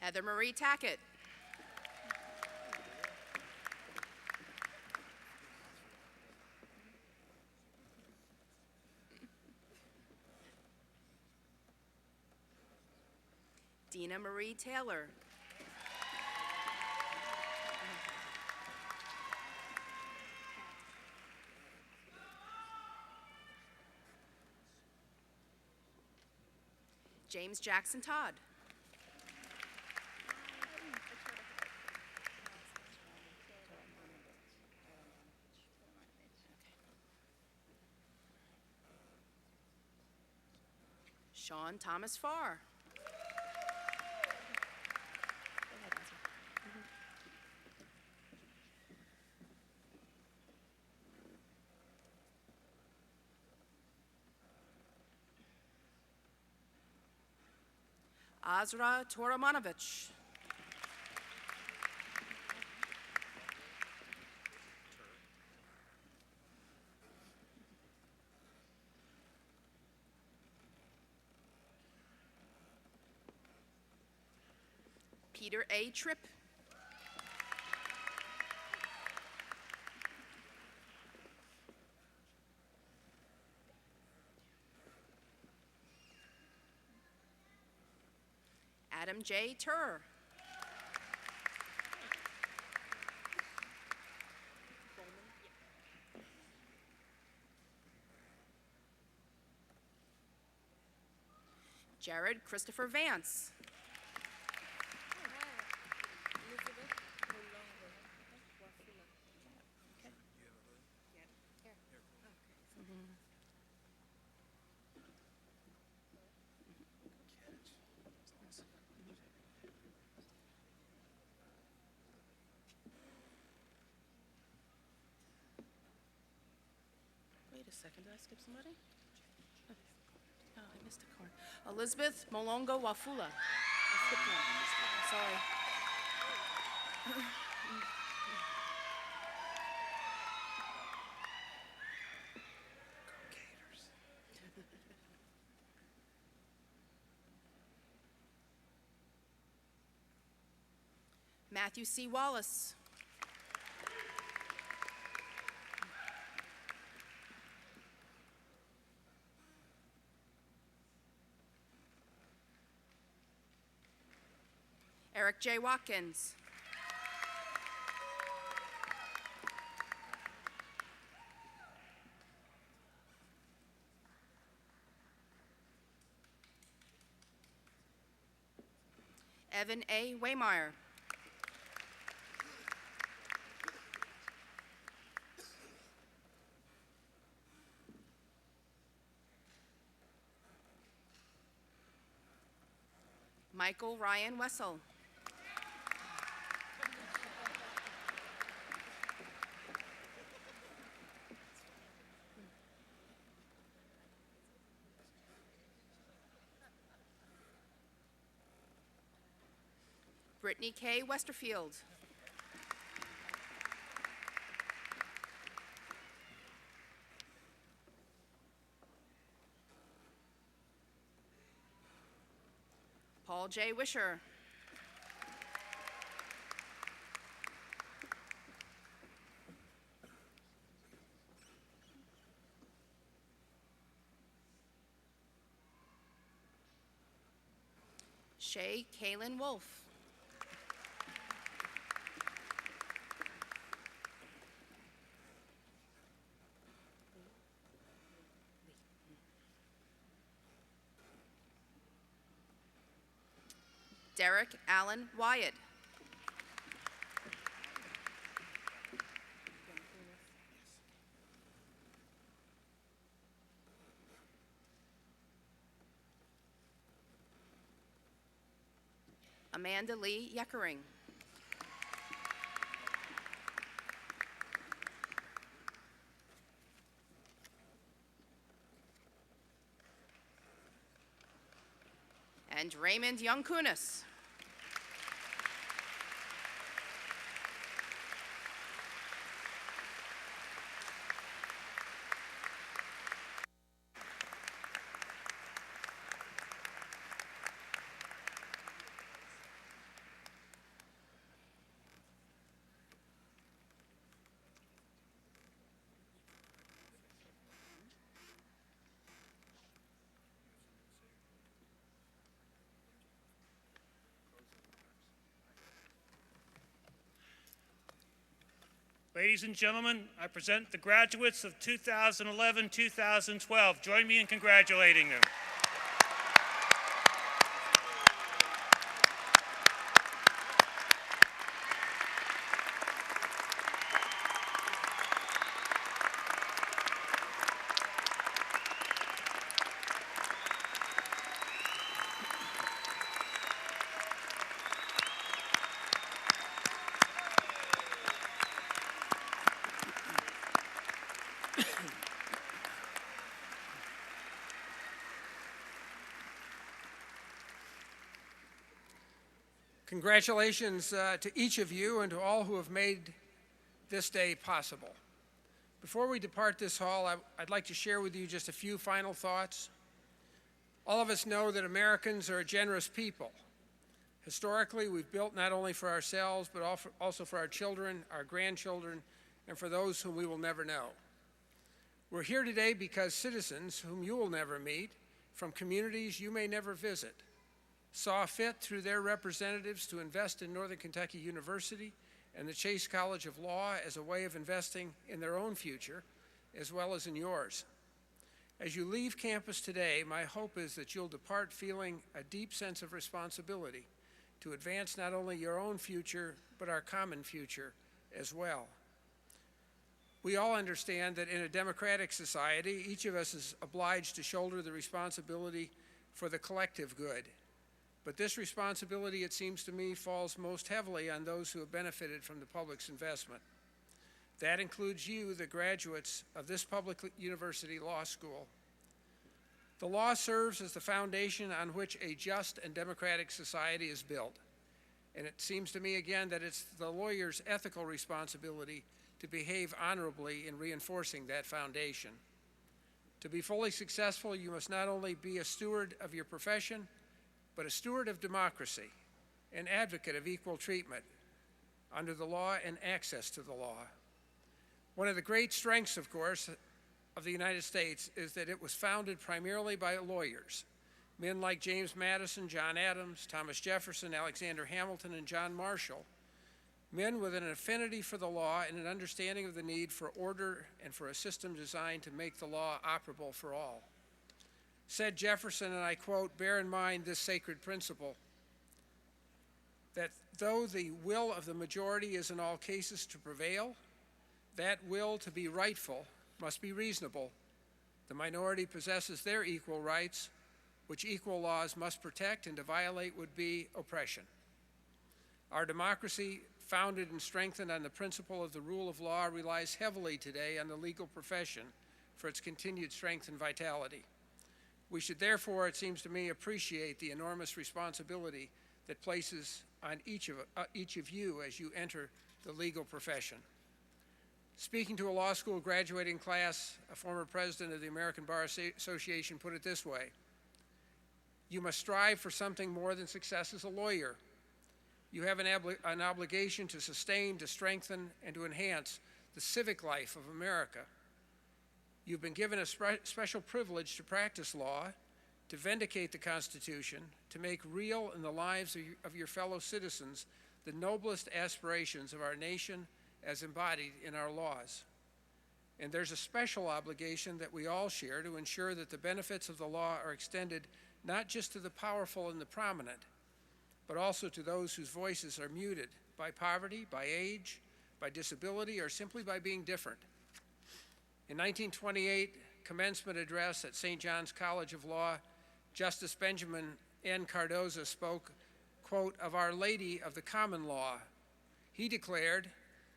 Heather Marie Tackett. Dina Marie Taylor. James Jackson Todd. Sean Thomas Farr. Azra Toramanovich. Peter A. Tripp. Adam J. Turr. Jared Christopher Vance. Wait a second, did I skip somebody? Oh, I missed a card. Elizabeth Molongo Wafula. I skipped one. Sorry. Matthew C. Wallace. Eric J. Watkins. Evan A. Waymeyer. Michael Ryan Wessel. Brittany K. Westerfield. Paul J. Wisher. Shay Kaylin Wolf. Derek Allen Wyatt. Amanda Lee Yeckering. And Raymond Young Kunis. Ladies and gentlemen, I present the graduates of 2011-2012. Join me in congratulating them. Congratulations to each of you and to all who have made this day possible. Before we depart this hall, I'd like to share with you just a few final thoughts. All of us know that Americans are a generous people. Historically, we've built not only for ourselves, but also for our children, our grandchildren, and for those whom we will never know. We're here today because citizens whom you will never meet, from communities you may never visit, saw fit through their representatives to invest in Northern Kentucky University and the Chase College of Law as a way of investing in their own future, as well as in yours. As you leave campus today, my hope is that you'll depart feeling a deep sense of responsibility to advance not only your own future, but our common future as well. We all understand that in a democratic society, each of us is obliged to shoulder the responsibility for the collective good. But this responsibility, it seems to me, falls most heavily on those who have benefited from the public's investment. That includes you, the graduates of this public university law school. The law serves as the foundation on which a just and democratic society is built. And it seems to me again that it's the lawyer's ethical responsibility to behave honorably in reinforcing that foundation. To be fully successful, you must not only be a steward of your profession, but a steward of democracy, an advocate of equal treatment under the law and access to the law. One of the great strengths, of course, of the United States is that it was founded primarily by lawyers. Men like James Madison, John Adams, Thomas Jefferson, Alexander Hamilton, and John Marshall. Men with an affinity for the law and an understanding of the need for order and for a system designed to make the law operable for all. Said Jefferson, and I quote, "Bear in mind this sacred principle, that though the will of the majority is in all cases to prevail, that will to be rightful must be reasonable. The minority possesses their equal rights, which equal laws must protect, and to violate would be oppression." Our democracy, founded and strengthened on the principle of the rule of law, relies heavily today on the legal profession for its continued strength and vitality. We should therefore, it seems to me, appreciate the enormous responsibility that places on each of you as you enter the legal profession. Speaking to a law school graduating class, a former president of the American Bar Association put it this way: "You must strive for something more than success as a lawyer. You have an obligation to sustain, to strengthen, and to enhance the civic life of America. You've been given a special privilege to practice law, to vindicate the Constitution, to make real in the lives of your fellow citizens the noblest aspirations of our nation as embodied in our laws. And there's a special obligation that we all share to ensure that the benefits of the law are extended not just to the powerful and the prominent, but also to those whose voices are muted by poverty, by age, by disability, or simply by being different." In 1928 commencement address at St. John's College of Law, Justice Benjamin N. Cardozo spoke, quote, "of Our Lady of the Common Law." He declared,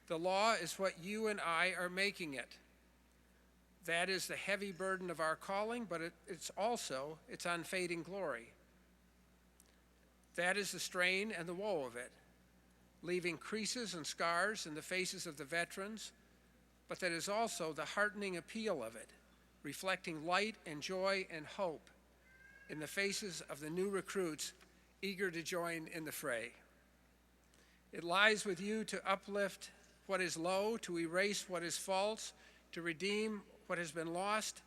"The law is what you and I are making it. That is the heavy burden of our calling, but it's also its unfading glory. That is the strain and the woe of it, leaving creases and scars in the faces of the veterans, but that is also the heartening appeal of it, reflecting light and joy and hope in the faces of the new recruits eager to join in the fray. It lies with you to uplift what is low, to erase what is false, to redeem what has been lost,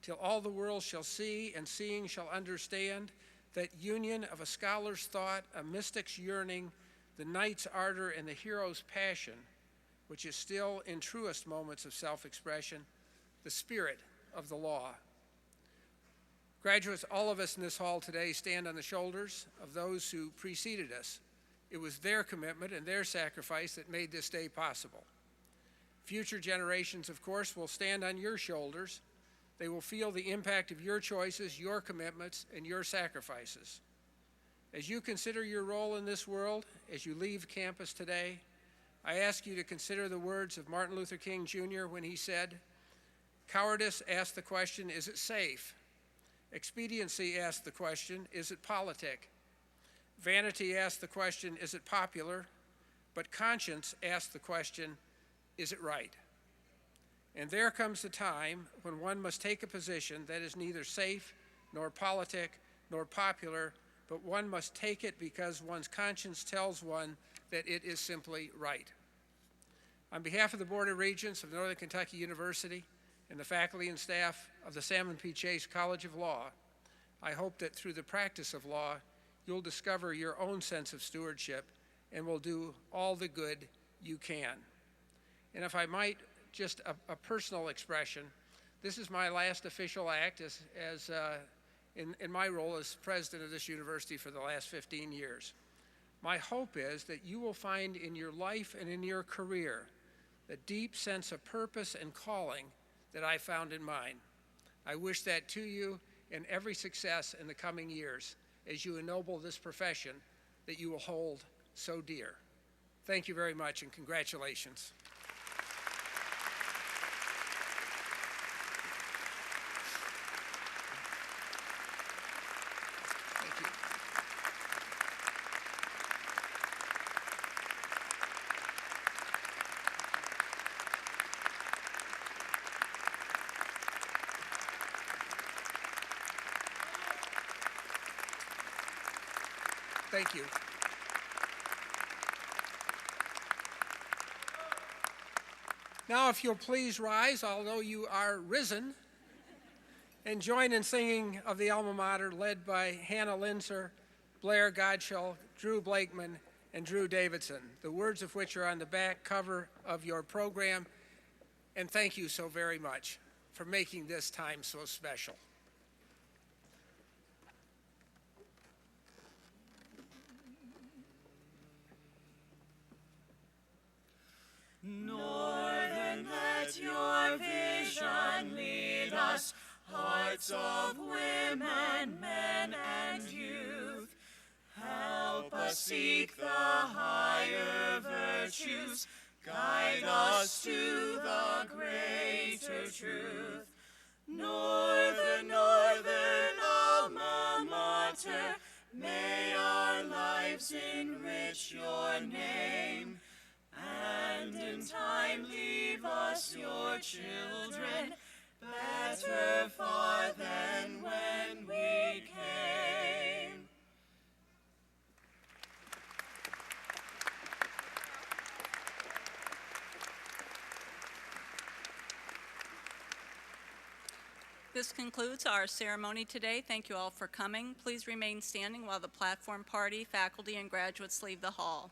till all the world shall see, and seeing shall understand, that union of a scholar's thought, a mystic's yearning, the knight's ardor, and the hero's passion, which is still in truest moments of self-expression, the spirit of the law." Graduates, all of us in this hall today stand on the shoulders of those who preceded us. It was their commitment and their sacrifice that made this day possible. Future generations, of course, will stand on your shoulders. They will feel the impact of your choices, your commitments, and your sacrifices. As you consider your role in this world, as you leave campus today, I ask you to consider the words of Martin Luther King Jr. when he said, "Cowardice asked the question, is it safe? Expediency asked the question, is it politic? Vanity asked the question, is it popular? But conscience asked the question, is it right?" And there comes the time when one must take a position that is neither safe, nor politic, nor popular, but one must take it because one's conscience tells one that it is simply right. On behalf of the Board of Regents of Northern Kentucky University and the faculty and staff of the Salmon P. Chase College of Law, I hope that through the practice of law, you'll discover your own sense of stewardship and will do all the good you can. And if I might, just a personal expression, this is my last official act in my role as president of this university for the last 15 years. My hope is that you will find in your life and in your career the deep sense of purpose and calling that I found in mine. I wish that to you and every success in the coming years as you ennoble this profession that you will hold so dear. Thank you very much and congratulations. Thank you. Thank you. Now, if you'll please rise, although you are risen, and join in singing of the alma mater led by Hannah Linzer, Blair Godshall, Drew Blakeman, and Drew Davidson, the words of which are on the back cover of your program. And thank you so very much for making this time so special. Northern, let your vision lead us, hearts of women, men, and youth. Help us seek the higher virtues, guide us to the greater truth. Northern, northern alma mater, may our lives enrich your name. And in time leave us your children, better far than when we came. This concludes our ceremony today. Thank you all for coming. Please remain standing while the platform party, faculty, and graduates leave the hall.